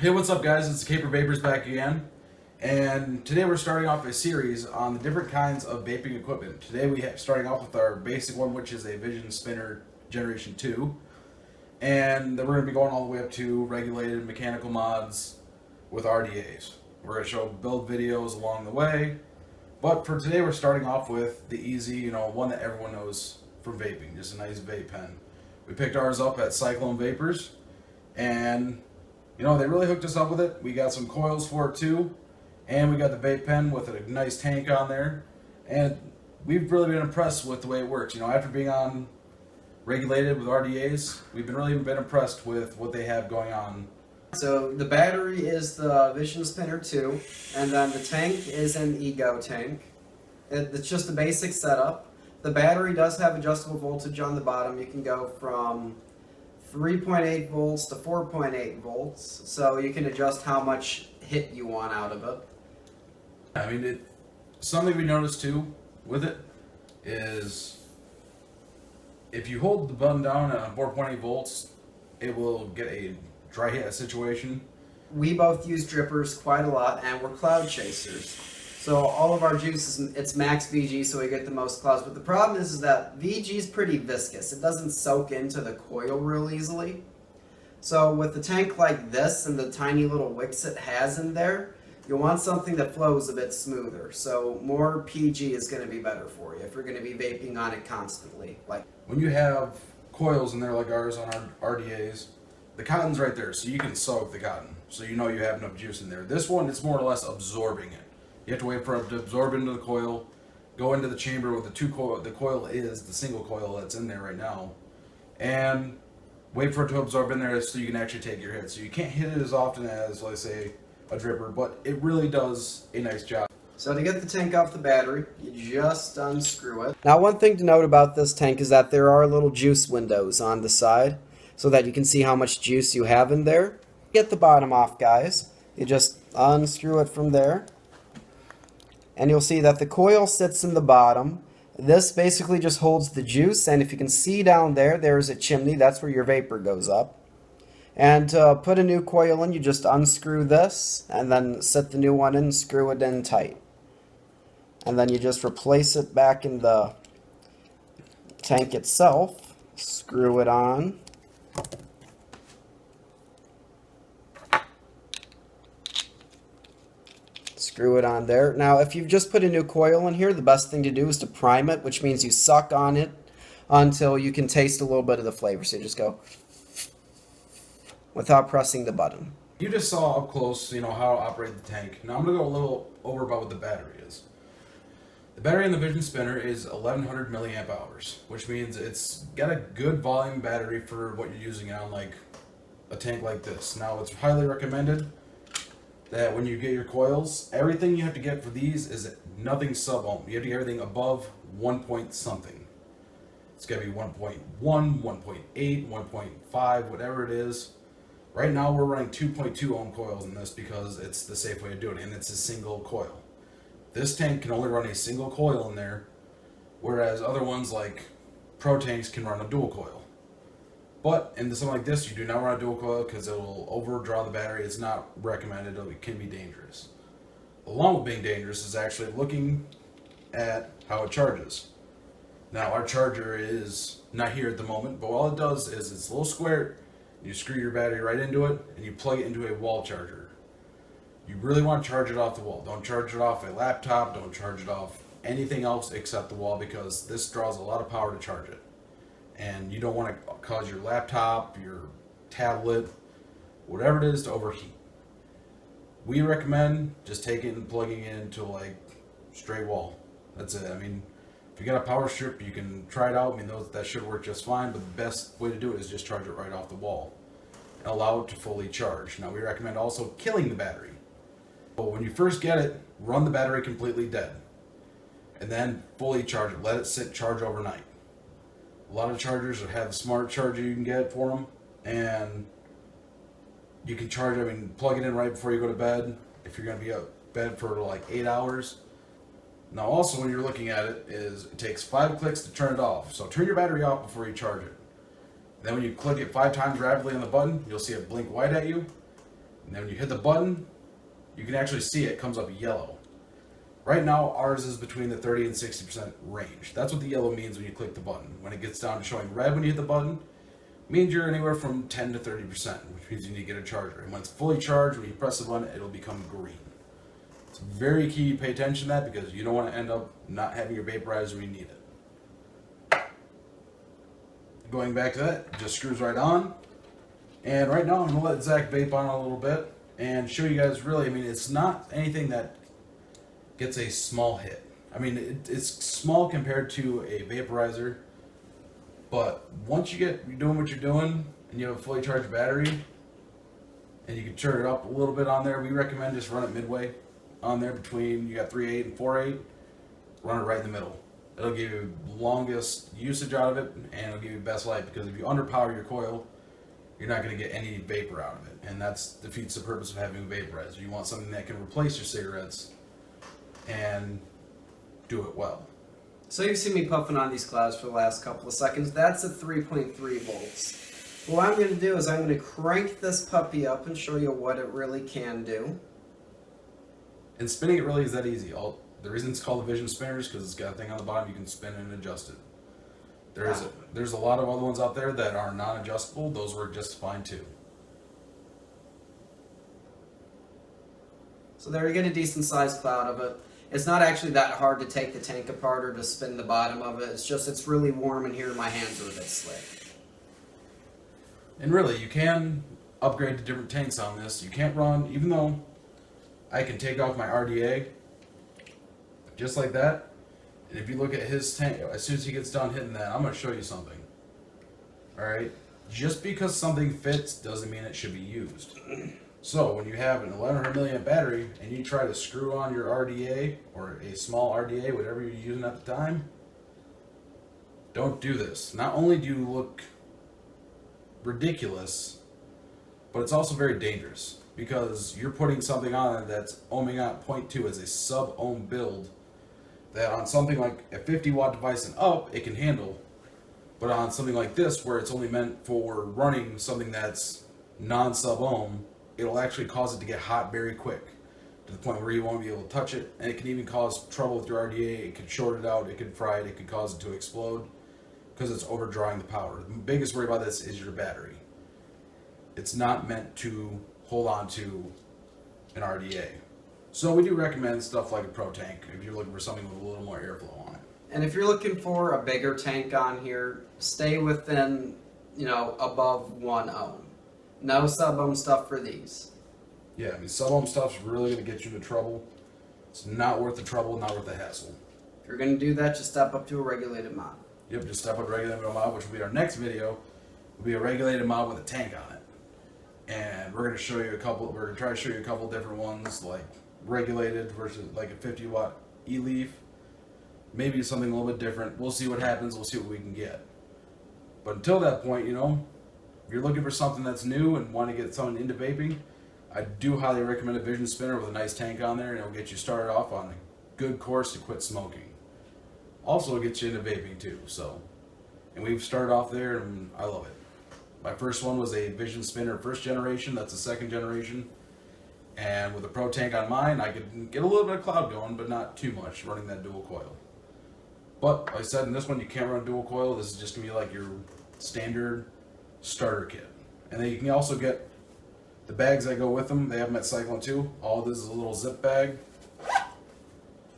Hey, what's up, guys? It's the Vapers back again, and today we're starting off a series on the different kinds of vaping equipment. Today we have starting off with our basic one, which is a Vision Spinner Generation 2, and then we're going to be going all the way up to regulated mechanical mods with RDAs. We're going to show build videos along the way, but for today we're starting off with the easy, one that everyone knows from vaping, just a nice vape pen. We picked ours up at Cyclone Vapers, and they really hooked us up with it. We got some coils for it too, and we got the vape pen with a nice tank on there, and we've really been impressed with the way it works. After being on regulated with RDAs, we've really been impressed with what they have going on. So the battery is the Vision Spinner 2, and then the tank is an Ego tank. It's just a basic setup. The battery does have adjustable voltage on the bottom. You can go from 3.8 volts to 4.8 volts, so you can adjust how much hit you want out of it. Something we noticed too with it is if you hold the button down at 4.8 volts, it will get a dry hit situation. We both use drippers quite a lot, and we're cloud chasers. So all of our juice it's max VG, so we get the most clouds. But the problem is that VG is pretty viscous. It doesn't soak into the coil real easily. So with a tank like this and the tiny little wicks it has in there, you'll want something that flows a bit smoother. So more PG is going to be better for you if you're going to be vaping on it constantly. Like when you have coils in there like ours on our RDAs, the cotton's right there, so you can soak the cotton. So you have enough juice in there. This one is more or less absorbing it. You have to wait for it to absorb into the coil, go into the chamber with the coil is the single coil that's in there right now, and wait for it to absorb in there so you can actually take your hit. So you can't hit it as often as, let's say, a dripper, but it really does a nice job. So to get the tank off the battery, you just unscrew it. Now one thing to note about this tank is that there are little juice windows on the side so that you can see how much juice you have in there. Get the bottom off, guys. You just unscrew it from there. And you'll see that the coil sits in the bottom. This basically just holds the juice, and if you can see down there, there's a chimney. That's where your vapor goes up. And to put a new coil in, you just unscrew this, and then set the new one in, screw it in tight. And then you just replace it back in the tank itself, screw it on. Screw it on there. Now, if you've just put a new coil in here, the best thing to do is to prime it, which means you suck on it until you can taste a little bit of the flavor. So you just go without pressing the button. You just saw up close, how to operate the tank. Now I'm going to go a little over about what the battery is. The battery in the Vision Spinner is 1100 milliamp hours, which means it's got a good volume battery for what you're using on like a tank like this. Now, it's highly recommended that when you get your coils, everything you have to get for these is nothing sub-ohm. You have to get everything above 1 point something. It's got to be 1.1, 1.8, 1.5, whatever it is. Right now we're running 2.2 ohm coils in this because it's the safe way to do it, and it's a single coil. This tank can only run a single coil in there, whereas other ones like Pro tanks can run a dual coil. But in something like this, you do not run a dual coil because it will overdraw the battery. It's not recommended. It can be dangerous. Along with being dangerous is actually looking at how it charges. Now, our charger is not here at the moment, but all it does is it's a little square. You screw your battery right into it, and you plug it into a wall charger. You really want to charge it off the wall. Don't charge it off a laptop. Don't charge it off anything else except the wall, because this draws a lot of power to charge it. And you don't want to cause your laptop, your tablet, whatever it is, to overheat. We recommend just taking and plugging it into like straight wall. That's it. If you got a power strip, you can try it out. That should work just fine, but the best way to do it is just charge it right off the wall and allow it to fully charge. Now, we recommend also killing the battery. But when you first get it, run the battery completely dead and then fully charge it. Let it sit, charge overnight. A lot of chargers have a smart charger you can get for them, and you can charge plug it in right before you go to bed if you're going to be up bed for like 8 hours. Now also, when you're looking at it, it takes 5 clicks to turn it off. So turn your battery off before you charge it. Then when you click it 5 times rapidly on the button, you'll see it blink white at you. And then when you hit the button, you can actually see it comes up yellow. Right now, ours is between the 30 and 60% range. That's what the yellow means when you click the button. When it gets down to showing red when you hit the button, it means you're anywhere from 10 to 30%, which means you need to get a charger. And when it's fully charged, when you press the button, it'll become green. It's very key to pay attention to that because you don't want to end up not having your vaporizer when you need it. Going back to that, it just screws right on. And right now, I'm going to let Zach vape on a little bit and show you guys really, I mean, it's not anything that gets a small hit. I mean, it's small compared to a vaporizer, but once you're doing what you're doing and you have a fully charged battery and you can turn it up a little bit on there, we recommend just run it midway on there between, you got 3.8 and 4.8, run it right in the middle. It'll give you longest usage out of it and it'll give you best life, because if you underpower your coil, you're not going to get any vapor out of it, and that defeats the purpose of having a vaporizer. You want something that can replace your cigarettes and do it well. So you've seen me puffing on these clouds for the last couple of seconds. That's at 3.3 volts. What I'm going to do is I'm going to crank this puppy up and show you what it really can do. And spinning it really is that easy. The reason it's called a vision spinner is because it's got a thing on the bottom you can spin and adjust it. There's a lot of other ones out there that are non-adjustable. Those work just fine too. So there you get a decent sized cloud of it. It's not actually that hard to take the tank apart or to spin the bottom of it. It's just it's really warm in here. My hands are a bit slick. And really, you can upgrade to different tanks on this. You can't run, even though I can take off my RDA just like that. And if you look at his tank, as soon as he gets done hitting that, I'm going to show you something. Alright? Just because something fits doesn't mean it should be used. So, when you have an 1100 milliamp battery and you try to screw on your RDA, or a small RDA, whatever you're using at the time, don't do this. Not only do you look ridiculous, but it's also very dangerous, because you're putting something on it that's ohming out 0.2 as a sub-ohm build that on something like a 50 watt device and up, it can handle. But on something like this, where it's only meant for running something that's non-sub-ohm, it'll actually cause it to get hot very quick, to the point where you won't be able to touch it, and it can even cause trouble with your RDA. It could short it out, it could fry it, it could cause it to explode, because it's overdrawing the power. The biggest worry about this is your battery. It's not meant to hold on to an RDA. So we do recommend stuff like a Pro Tank if you're looking for something with a little more airflow on it. And if you're looking for a bigger tank on here, stay within, above 1 ohm. No sub-ohm stuff for these. Yeah, I mean, sub-ohm stuff's really going to get you into trouble. It's not worth the trouble, not worth the hassle. If you're going to do that, just step up to a regulated mod. Yep, just step up to a regulated mod, which will be our next video. Will be a regulated mod with a tank on it. And we're going to show you we're going to try to show you a couple different ones, like regulated versus like a 50 watt E-leaf. Maybe something a little bit different. We'll see what happens. We'll see what we can get. But until that point, if you're looking for something that's new and want to get someone into vaping, I do highly recommend a vision spinner with a nice tank on there, and it'll get you started off on a good course to quit smoking. Also, it'll get you into vaping too. And we've started off there, and I love it. My first one was a vision spinner first generation. That's the second generation. And with a Pro Tank on mine, I could get a little bit of cloud going, but not too much, running that dual coil. But like I said, in this one you can't run dual coil. This is just going to be like your standard starter kit. And then you can also get the bags that go with them. They have them at Cyclone too. All this is a little zip bag.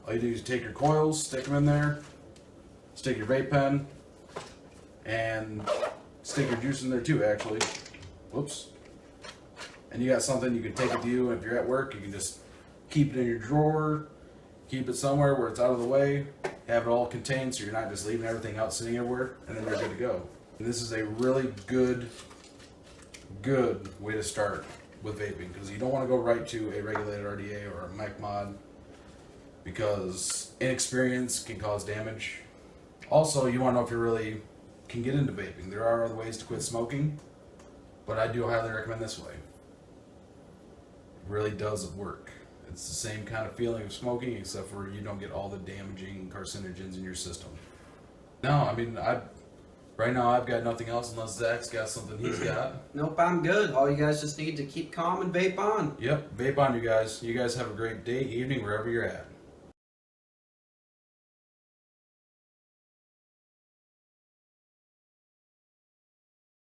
All you do is take your coils, stick them in there, stick your vape pen, and stick your juice in there too, actually. Whoops. And you got something you can take with you. If you're at work, you can just keep it in your drawer, keep it somewhere where it's out of the way, have it all contained so you're not just leaving everything out sitting everywhere, and then you're good to go. And this is a really good way to start with vaping, because you don't want to go right to a regulated RDA or a mic mod, because inexperience can cause damage. Also, you want to know if you really can get into vaping. There are other ways to quit smoking, but I do highly recommend this way. It really does work. It's the same kind of feeling of smoking, except for you don't get all the damaging carcinogens in your system. No, I mean, Right now, I've got nothing else unless Zach's got something he's got. Nope, I'm good. All you guys just need to keep calm and vape on. Yep, vape on, you guys. You guys have a great day, evening, wherever you're at.